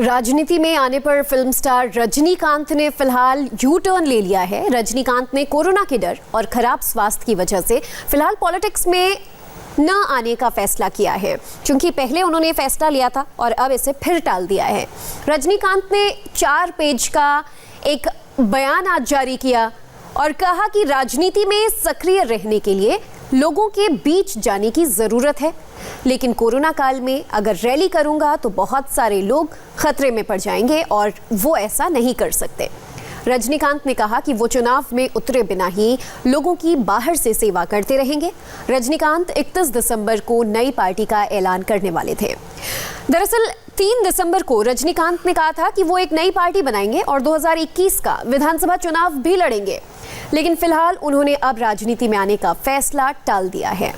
राजनीति में आने पर फिल्म स्टार रजनीकांत ने फिलहाल यू टर्न ले लिया है। रजनीकांत ने कोरोना के डर और खराब स्वास्थ्य की वजह से फिलहाल पॉलिटिक्स में न आने का फैसला किया है, क्योंकि पहले उन्होंने फैसला लिया था और अब इसे फिर टाल दिया है। रजनीकांत ने 4 पेज का एक बयान आज जारी किया और कहा कि राजनीति में सक्रिय रहने के लिए लोगों के बीच जाने की जरूरत है, लेकिन कोरोना काल में अगर रैली करूंगा तो बहुत सारे लोग खतरे में पड़ जाएंगे और वो ऐसा नहीं कर सकते। रजनीकांत ने कहा कि वो चुनाव में उतरे बिना ही लोगों की बाहर से सेवा करते रहेंगे। रजनीकांत 31 दिसंबर को नई पार्टी का ऐलान करने वाले थे। दरअसल 3 दिसंबर को रजनीकांत ने कहा था कि वो एक नई पार्टी बनाएंगे और 2021 का विधानसभा चुनाव भी लड़ेंगे, लेकिन फिलहाल उन्होंने अब राजनीति में आने का फैसला टाल दिया है।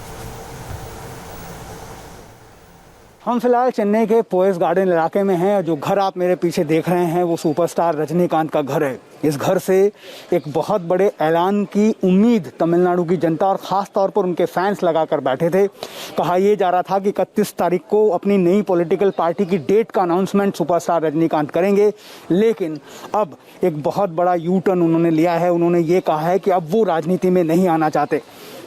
हम फिलहाल चेन्नई के पोएस गार्डन इलाके में हैं। जो घर आप मेरे पीछे देख रहे हैं वो सुपरस्टार रजनीकांत का घर है। इस घर से एक बहुत बड़े ऐलान की उम्मीद तमिलनाडु की जनता और ख़ास तौर पर उनके फैंस लगाकर बैठे थे। कहा यह जा रहा था कि 31 तारीख को अपनी नई पॉलिटिकल पार्टी की डेट का अनाउंसमेंट सुपरस्टार रजनीकांत करेंगे, लेकिन अब एक बहुत बड़ा यू टर्न उन्होंने लिया है। उन्होंने ये कहा है कि अब वो राजनीति में नहीं आना चाहते।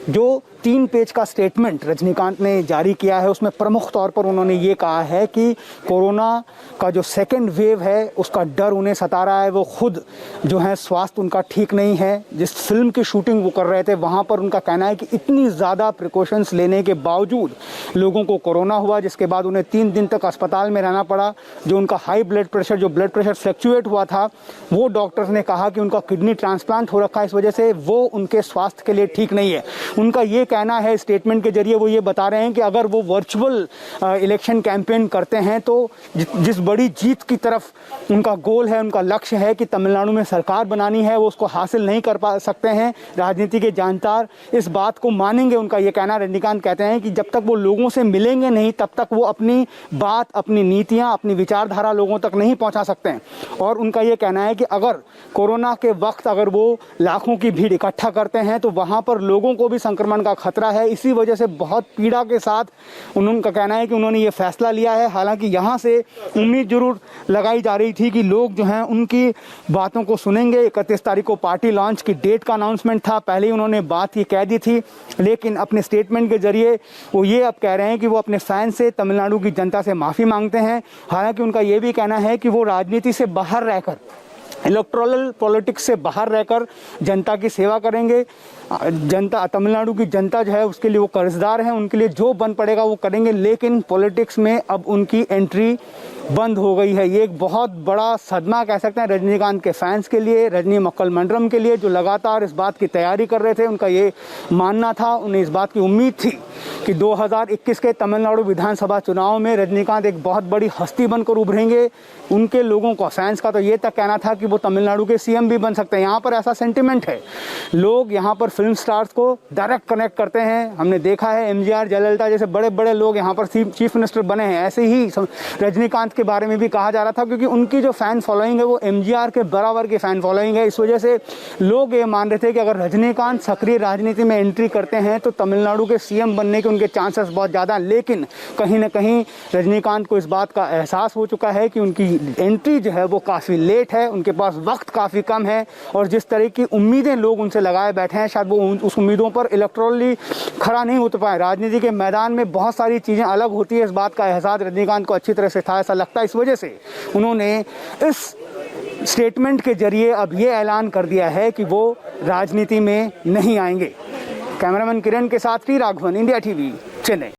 जो 3 पेज का स्टेटमेंट रजनीकांत ने जारी किया है उसमें प्रमुख तौर पर उन्होंने ये कहा है कि कोरोना का जो सेकेंड वेव है उसका डर उन्हें सता रहा है। वो खुद जो है स्वास्थ्य उनका ठीक नहीं है। जिस फिल्म की शूटिंग वो कर रहे थे वहाँ पर उनका कहना है कि इतनी ज़्यादा प्रिकॉशंस लेने के बावजूद लोगों को कोरोना हुआ, जिसके बाद उन्हें 3 दिन तक अस्पताल में रहना पड़ा। जो उनका हाई ब्लड प्रेशर फ्लक्चुएट हुआ था, वो डॉक्टर्स ने कहा कि उनका किडनी ट्रांसप्लांट हो रखा है, इस वजह से वो उनके स्वास्थ्य के लिए ठीक नहीं है। उनका ये कहना है, स्टेटमेंट के जरिए वो ये बता रहे हैं कि अगर वो वर्चुअल इलेक्शन कैंपेन करते हैं तो जिस बड़ी जीत की तरफ उनका गोल है, उनका लक्ष्य है कि तमिलनाडु में सरकार बनानी है, वो उसको हासिल नहीं कर पा सकते हैं। राजनीति के जानकार इस बात को मानेंगे, उनका ये कहना। रजनीकांत कहते हैं कि जब तक वो लोगों से मिलेंगे नहीं तब तक वो अपनी बात, अपनी नीतियाँ, अपनी विचारधारा लोगों तक नहीं पहुँचा सकते हैं। और उनका ये कहना है कि अगर कोरोना के वक्त अगर वो लाखों की भीड़ इकट्ठा करते हैं तो वहाँ पर लोगों को भी संक्रमण का खतरा है। इसी वजह से बहुत पीड़ा के साथ उनका कहना है कि उन्होंने ये फैसला लिया है। हालांकि यहाँ से उम्मीद जरूर लगाई जा रही थी कि लोग जो हैं उनकी बातों को सुनेंगे। 31 तारीख को पार्टी लॉन्च की डेट का अनाउंसमेंट था, पहले ही उन्होंने बात ये कह दी थी, लेकिन अपने स्टेटमेंट के जरिए वो ये अब कह रहे हैं कि वो अपने फैन से, तमिलनाडु की जनता से माफ़ी मांगते हैं। हालांकि उनका ये भी कहना है कि वो राजनीति से बाहर रहकर, इलेक्टोरल पॉलिटिक्स से बाहर रहकर जनता की सेवा करेंगे। जनता, तमिलनाडु की जनता जो है उसके लिए वो कर्जदार हैं, उनके लिए जो बन पड़ेगा वो करेंगे, लेकिन पॉलिटिक्स में अब उनकी एंट्री बंद हो गई है। ये एक बहुत बड़ा सदमा कह सकते हैं रजनीकांत के फैंस के लिए, रजनी मक्कल मंडरम के लिए, जो लगातार इस बात की तैयारी कर रहे थे। उनका ये मानना था, उन्हें इस बात की उम्मीद थी कि 2021 के तमिलनाडु विधानसभा चुनाव में रजनीकांत एक बहुत बड़ी हस्ती बनकर उभरेंगे। उनके लोगों का, फैंस का तो ये तक कहना था कि वो तमिलनाडु के सीएम भी बन सकते हैं। यहाँ पर ऐसा सेंटिमेंट है, लोग यहाँ पर फिल्म स्टार्स को डायरेक्ट कनेक्ट करते हैं। हमने देखा है एमजीआर, जयललिता जैसे बड़े बड़े लोग यहाँ पर चीफ मिनिस्टर बने हैं। ऐसे ही रजनीकांत के बारे में भी कहा जा रहा था, क्योंकि उनकी जो फैन फॉलोइंग है वो एमजीआर के बराबर की फैन फॉलोइंग है। इस वजह से लोग ये मान रहे थे कि अगर रजनीकांत सक्रिय राजनीति में एंट्री करते हैं तो तमिलनाडु के सीएम बनने के उनके चांसेस बहुत ज़्यादा। लेकिन कहीं ना कहीं रजनीकांत को इस बात का एहसास हो चुका है कि उनकी एंट्री जो है वो काफ़ी लेट है, उनके पास वक्त काफ़ी कम है, और जिस तरह की उम्मीदें लोग उनसे लगाए बैठे हैं शायद वो उस उम्मीदों पर इलेक्टोरली खड़ा नहीं हो पाए। राजनीति के मैदान में बहुत सारी चीज़ें अलग होती है, इस बात का एहसास रजनीकांत को अच्छी तरह से था, ऐसा लगता है। इस वजह से उन्होंने इस स्टेटमेंट के जरिए अब ये ऐलान कर दिया है कि वो राजनीति में नहीं आएंगे। कैमरामैन किरण के साथ श्री राघवन, इंडिया टीवी, चेन्नई।